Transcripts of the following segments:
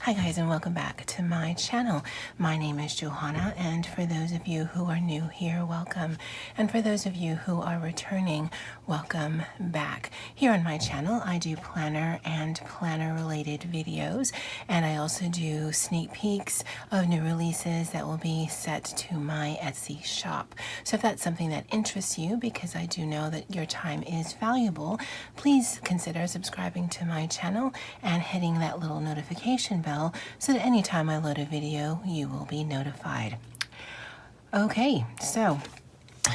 Hi guys, and welcome back to my channel. My name is Johanna, and for those of you who are new here, welcome. And for those of you who are returning, welcome back. Here on my channel, I do planner and planner related videos, and I also do sneak peeks of new releases that will be set to my Etsy shop. So if that's something that interests you, because I do know that your time is valuable, please consider subscribing to my channel and hitting that little notification bell so that anytime I load a video, you will be notified. Okay, so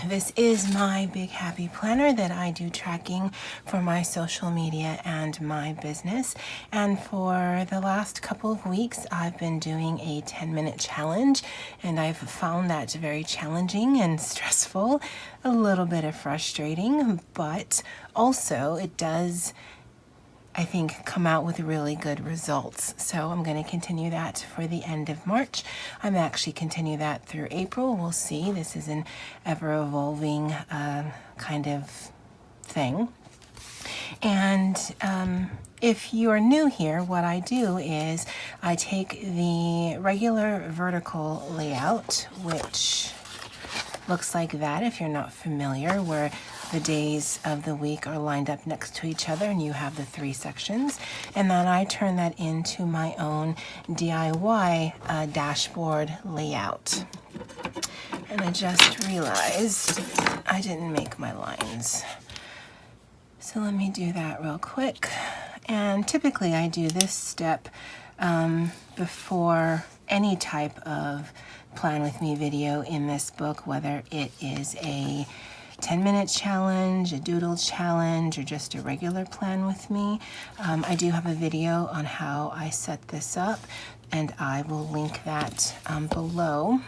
this is my big happy planner that I do tracking for my social media and my business. And for the last couple of weeks, I've been doing a 10-minute challenge, and I've found that very challenging and stressful, a little bit of frustrating, but also it does, I think, come out with really good results. So I'm going to continue that for the end of March. I'm actually continue that through April. We'll see. This is an ever-evolving kind of thing. And if you are new here, what I do is I take the regular vertical layout, which looks like that if you're not familiar, where the days of the week are lined up next to each other and you have the 3 sections. And then I turn that into my own DIY dashboard layout. And I just realized I didn't make my lines. So let me do that real quick. And typically I do this step before any type of Plan With Me video in this book, whether it is a 10-minute challenge, a doodle challenge, or just a regular Plan With Me. I do have a video on how I set this up, and I will link that below.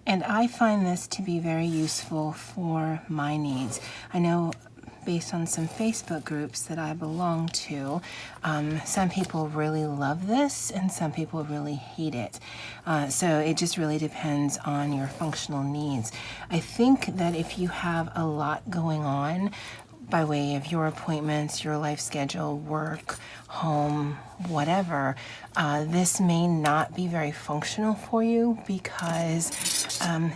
And I find this to be very useful for my needs. I know based on some Facebook groups that I belong to, some people really love this and some people really hate it. So it just really depends on your functional needs. I think that if you have a lot going on by way of your appointments, your life schedule, work, home, whatever, this may not be very functional for you because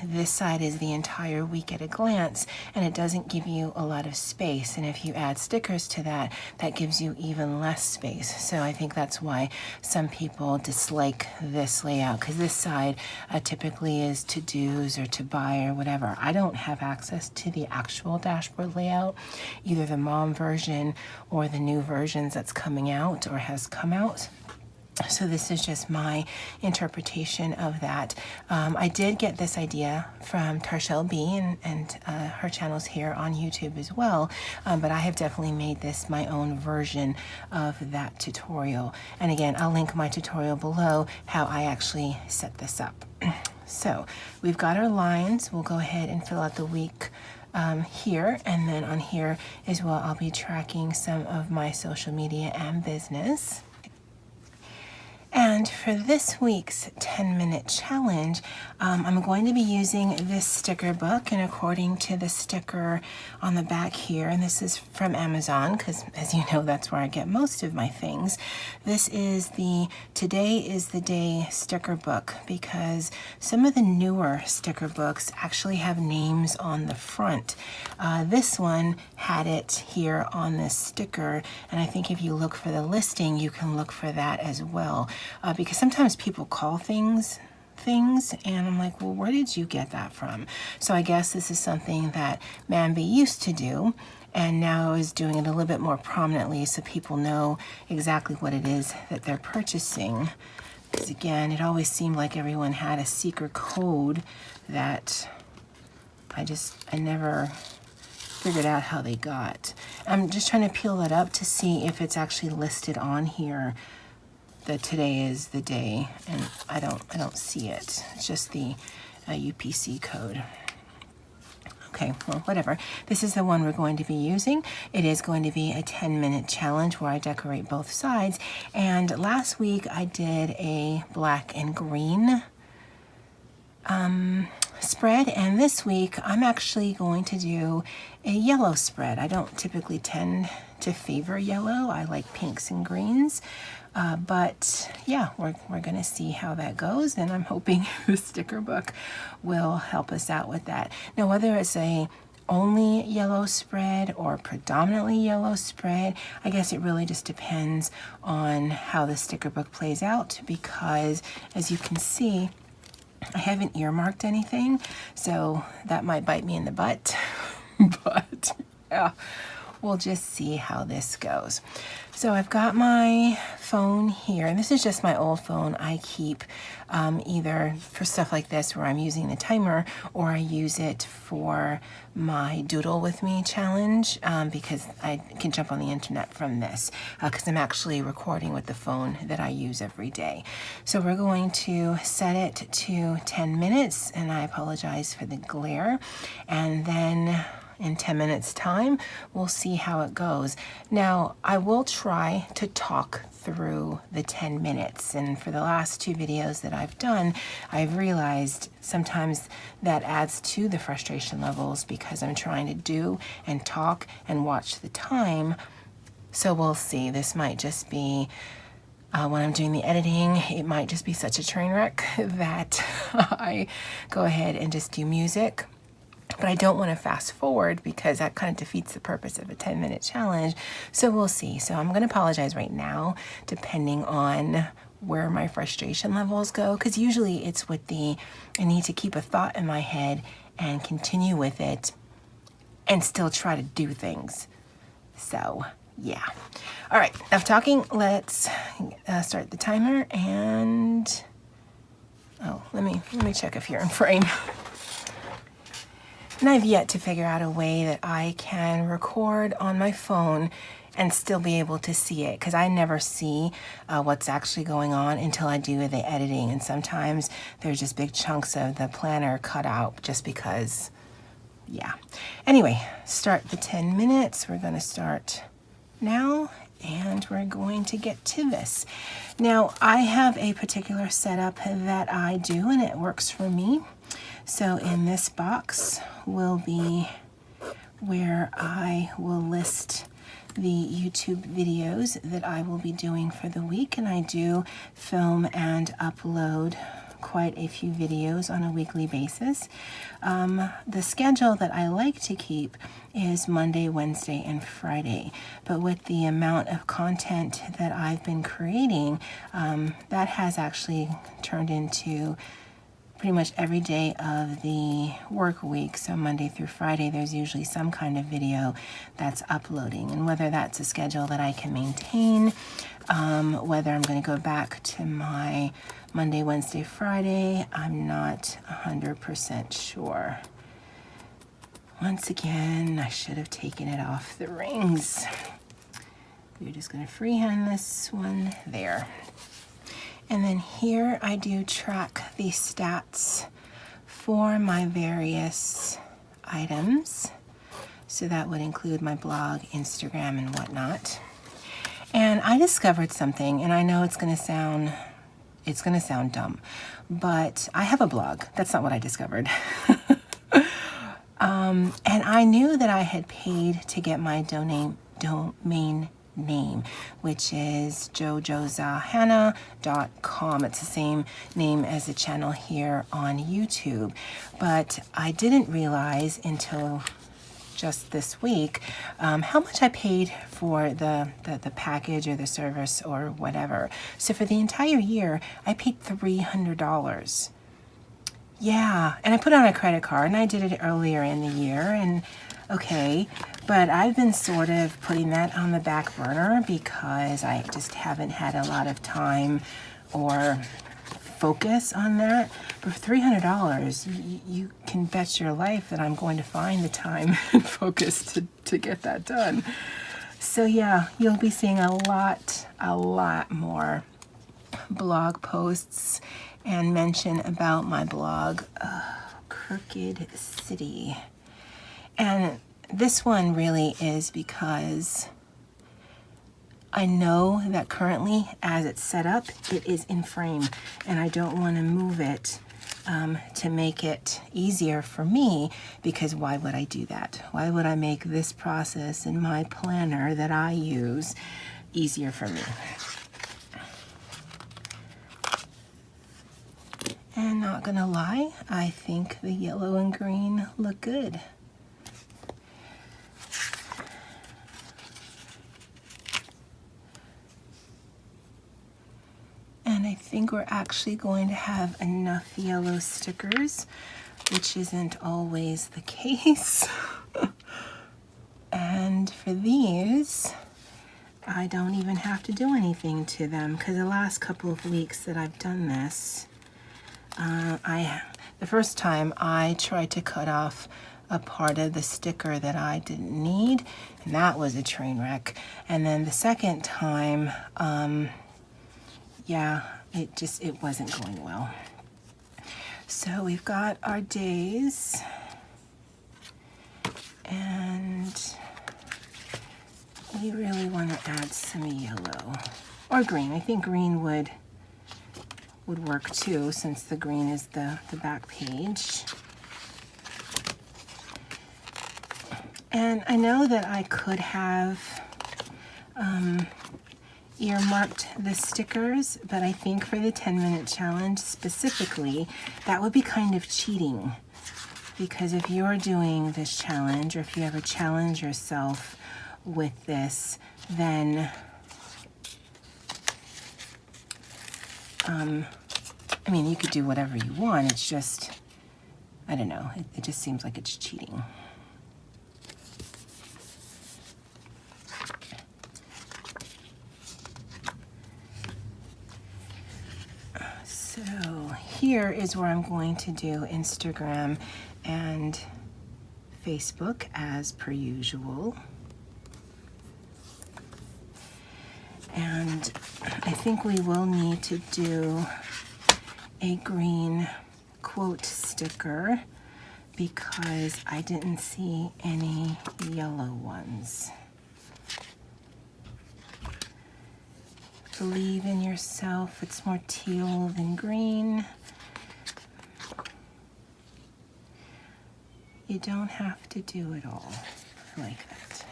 this side is the entire week at a glance and it doesn't give you a lot of space. And if you add stickers to that, that gives you even less space. So I think that's why some people dislike this layout, because this side typically is to-dos or to buy or whatever. I don't have access to the actual dashboard layout, either the mom version or the new versions that's coming out or has come out. So this is just my interpretation of that. I did get this idea from Tarshell B, and her channel's here on YouTube as well, but I have definitely made this my own version of that tutorial. And again, I'll link my tutorial below how I actually set this up. So we've got our lines. We'll go ahead and fill out the week here, and then on here as well I'll be tracking some of my social media and business. And for this week's 10-minute challenge, I'm going to be using this sticker book, and according to the sticker on the back here, and this is from Amazon because, as you know, that's where I get most of my things. This is the Today is the Day sticker book, because some of the newer sticker books actually have names on the front. This one had it here on this sticker, and I think if you look for the listing, you can look for that as well. Because sometimes people call things, and I'm like, well, where did you get that from? So I guess this is something that Manby used to do, and now is doing it a little bit more prominently so people know exactly what it is that they're purchasing. Because again, it always seemed like everyone had a secret code that I never figured out how they got. I'm just trying to peel that up to see if it's actually listed on here that today is the day, and I don't see it. It's just the UPC code. Okay, well, whatever. This is the one we're going to be using. It is going to be a 10-minute challenge where I decorate both sides. And last week I did a black and green spread, and this week I'm actually going to do a yellow spread. I don't typically tend to favor yellow. I like pinks and greens. But yeah, we're going to see how that goes, and I'm hoping the sticker book will help us out with that. Now, whether it's a only yellow spread or predominantly yellow spread, I guess it really just depends on how the sticker book plays out, because as you can see, I haven't earmarked anything, so that might bite me in the butt. But yeah, we'll just see how this goes. So I've got my phone here, and this is just my old phone. I keep either for stuff like this where I'm using the timer, or I use it for my Doodle With Me challenge, because I can jump on the internet from this, because I'm actually recording with the phone that I use every day. So we're going to set it to 10 minutes, and I apologize for the glare, and then in 10 minutes time, we'll see how it goes. Now, I will try to talk through the 10 minutes. And for the last 2 videos that I've done, I've realized sometimes that adds to the frustration levels, because I'm trying to do and talk and watch the time. So we'll see. This might just be when I'm doing the editing, it might just be such a train wreck that I go ahead and just do music. But I don't want to fast forward, because that kind of defeats the purpose of a 10-minute challenge. So we'll see. So I'm going to apologize right now, depending on where my frustration levels go, because usually it's with I need to keep a thought in my head and continue with it and still try to do things. So yeah. All right, enough talking. Let's start the timer, and let me check if you're in frame. And I've yet to figure out a way that I can record on my phone and still be able to see it, because I never see what's actually going on until I do the editing. And sometimes there's just big chunks of the planner cut out just because, yeah. Anyway, start the 10 minutes. We're going to start now, and we're going to get to this. Now, I have a particular setup that I do, and it works for me. So in this box will be where I will list the YouTube videos that I will be doing for the week, and I do film and upload quite a few videos on a weekly basis. The schedule that I like to keep is Monday, Wednesday, and Friday, but with the amount of content that I've been creating, that has actually turned into pretty much every day of the work week. So Monday through Friday, there's usually some kind of video that's uploading, and whether that's a schedule that I can maintain, whether I'm going to go back to my Monday, Wednesday, Friday, I'm not 100% sure. Once again, I should have taken it off the rings. We're just going to freehand this one there. And then here I do track the stats for my various items. So that would include my blog, Instagram, and whatnot. And I discovered something, and I know it's gonna sound dumb, but I have a blog. That's not what I discovered. And I knew that I had paid to get my domain name, which is jojozahana.com. It's the same name as the channel here on YouTube, but I didn't realize until just this week how much I paid for the package or the service or whatever. So for the entire year, I paid $300. Yeah, and I put on a credit card, and I did it earlier in the year, and okay, but I've been sort of putting that on the back burner because I just haven't had a lot of time or focus on that. But for $300, you can bet your life that I'm going to find the time and focus to get that done. So yeah, you'll be seeing a lot more blog posts and mention about my blog, Crooked City. And this one really is because I know that currently, as it's set up, it is in frame, and I don't want to move it to make it easier for me, because why would I do that? Why would I make this process in my planner that I use easier for me? And not gonna lie, I think the yellow and green look good. And I think we're actually going to have enough yellow stickers, which isn't always the case. And for these, I don't even have to do anything to them, because the last couple of weeks that I've done this, the first time I tried to cut off a part of the sticker that I didn't need, and that was a train wreck. And then the second time, yeah, it wasn't going well. So we've got our days, and we really want to add some yellow or green. I think green would work too, since the green is the back page. And I know that I could have earmarked the stickers, but I think for the 10-minute challenge specifically, that would be kind of cheating. Because if you're doing this challenge, or if you ever challenge yourself with this, then I mean, you could do whatever you want. It's just, I don't know, it just seems like it's cheating. So here is where I'm going to do Instagram and Facebook as per usual. And I think we will need to do a green quote sticker, because I didn't see any yellow ones. Believe in yourself. It's more teal than green. You don't have to do it all. I like that.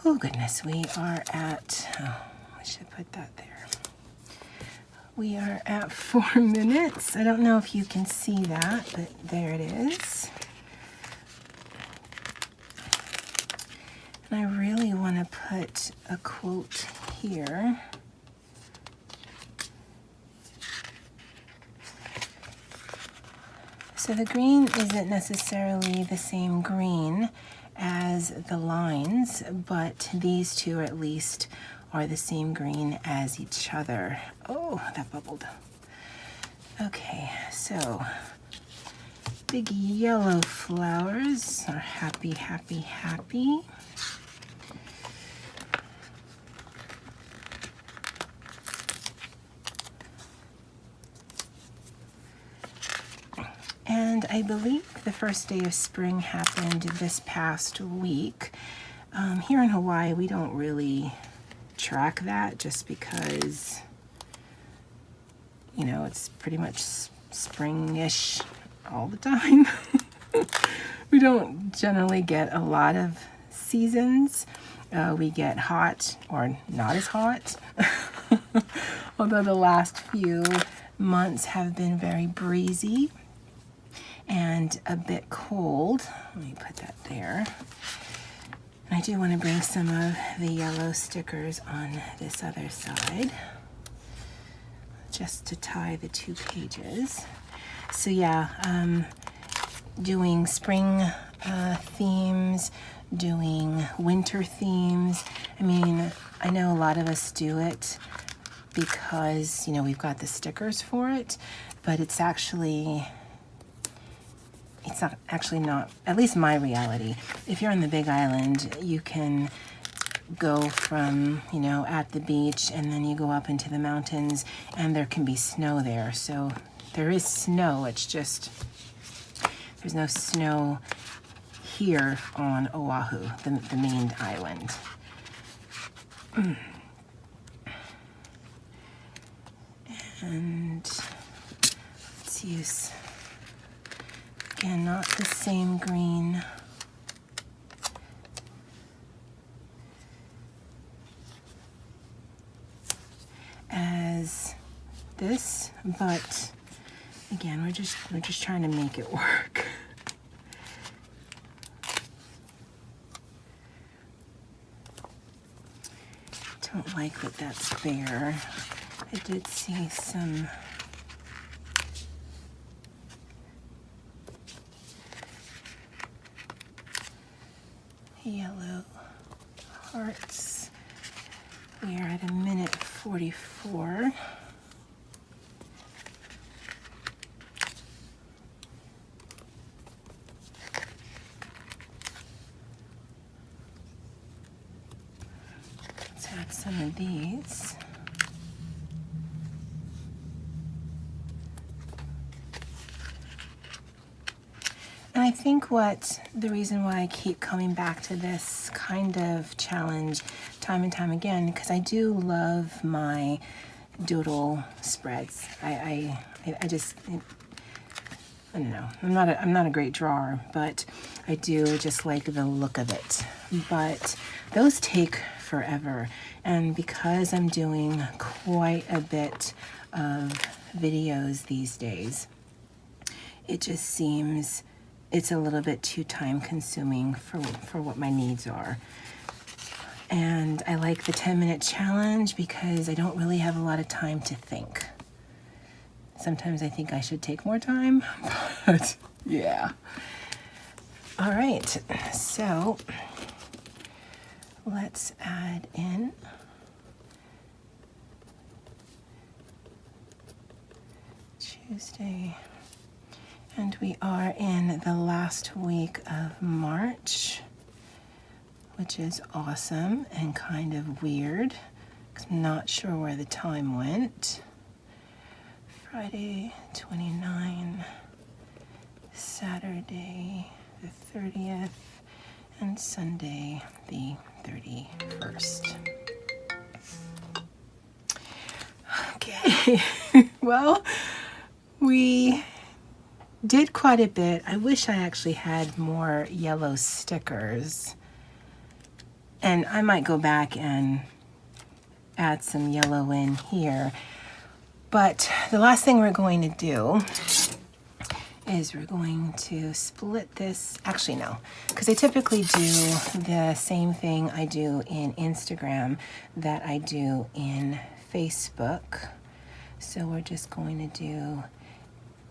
Oh goodness, we are at, oh, I should put that there. We are at 4 minutes. I don't know if you can see that, but there it is. And I really want to put a quote here. So the green isn't necessarily the same green as the lines, but these two at least are the same green as each other. Oh, that bubbled. Okay, so big yellow flowers are happy, happy, happy. And I believe the first day of spring happened this past week. Here in Hawaii, we don't really track that, just because, you know, it's pretty much spring-ish all the time. We don't generally get a lot of seasons. We get hot or not as hot. Although the last few months have been very breezy and a bit cold. Let me put that there. And I do want to bring some of the yellow stickers on this other side, just to tie the two pages. So yeah, doing spring themes, doing winter themes. I mean, I know a lot of us do it because, you know, we've got the stickers for it, but it's not actually not, at least my reality. If you're on the Big Island, you can go from, you know, at the beach, and then you go up into the mountains, and there can be snow there. So there is snow, it's just, there's no snow here on Oahu, the main island. And let's use, again, not the same green. As this, but again, we're just trying to make it work. Don't like that that's bare. I did see some yellow hearts. We are at 1:44. Let's add some of these. And I think the reason why I keep coming back to this kind of challenge time and time again, because I do love my doodle spreads. I don't know. I'm not a great drawer, but I do just like the look of it. But those take forever, and because I'm doing quite a bit of videos these days, it just seems it's a little bit too time consuming for what my needs are. And I like the 10-minute challenge because I don't really have a lot of time to think. Sometimes I think I should take more time, but yeah. All right, so let's add in Tuesday. And we are in the last week of March, which is awesome and kind of weird, because I'm not sure where the time went. Friday, 29, Saturday, the 30th, and Sunday, the 31st. Okay, well, we did quite a bit. I wish I actually had more yellow stickers. And I might go back and add some yellow in here. But the last thing we're going to do is we're going to split this. Actually, no, because I typically do the same thing I do in Instagram that I do in Facebook. So we're just going to do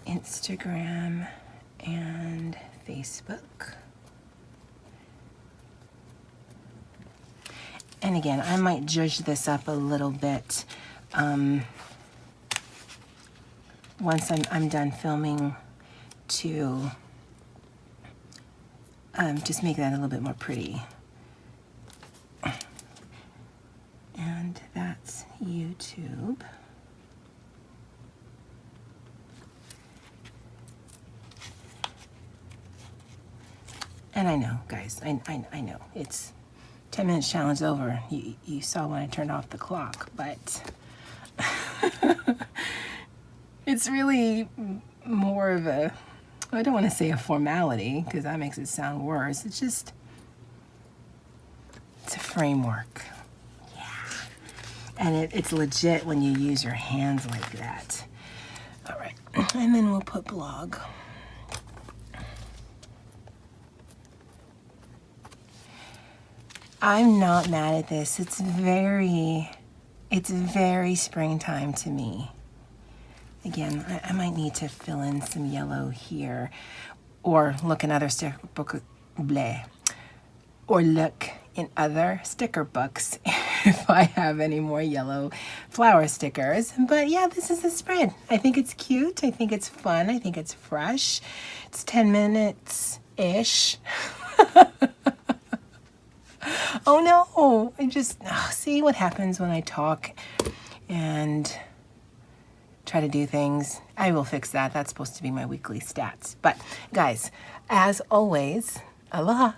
Instagram and Facebook. And again, I might judge this up a little bit once I'm done filming to just make that a little bit more pretty. And that's YouTube. And I know, guys, I know, it's 10 minutes challenge over. You saw when I turned off the clock, but it's really more of a, I don't want to say a formality, because that makes it sound worse. It's just, it's a framework. Yeah. And it's legit when you use your hands like that. All right, and then we'll put blog. I'm not mad at this. It's very springtime to me. Again, I might need to fill in some yellow here, or look in other sticker book, bleh, or look in other sticker books if I have any more yellow flower stickers. But yeah, this is the spread. I think it's cute. I think it's fun. I think it's fresh. It's 10 minutes-ish. Oh no, I just, see what happens when I talk and try to do things. I will fix that. That's supposed to be my weekly stats. But guys, as always, aloha.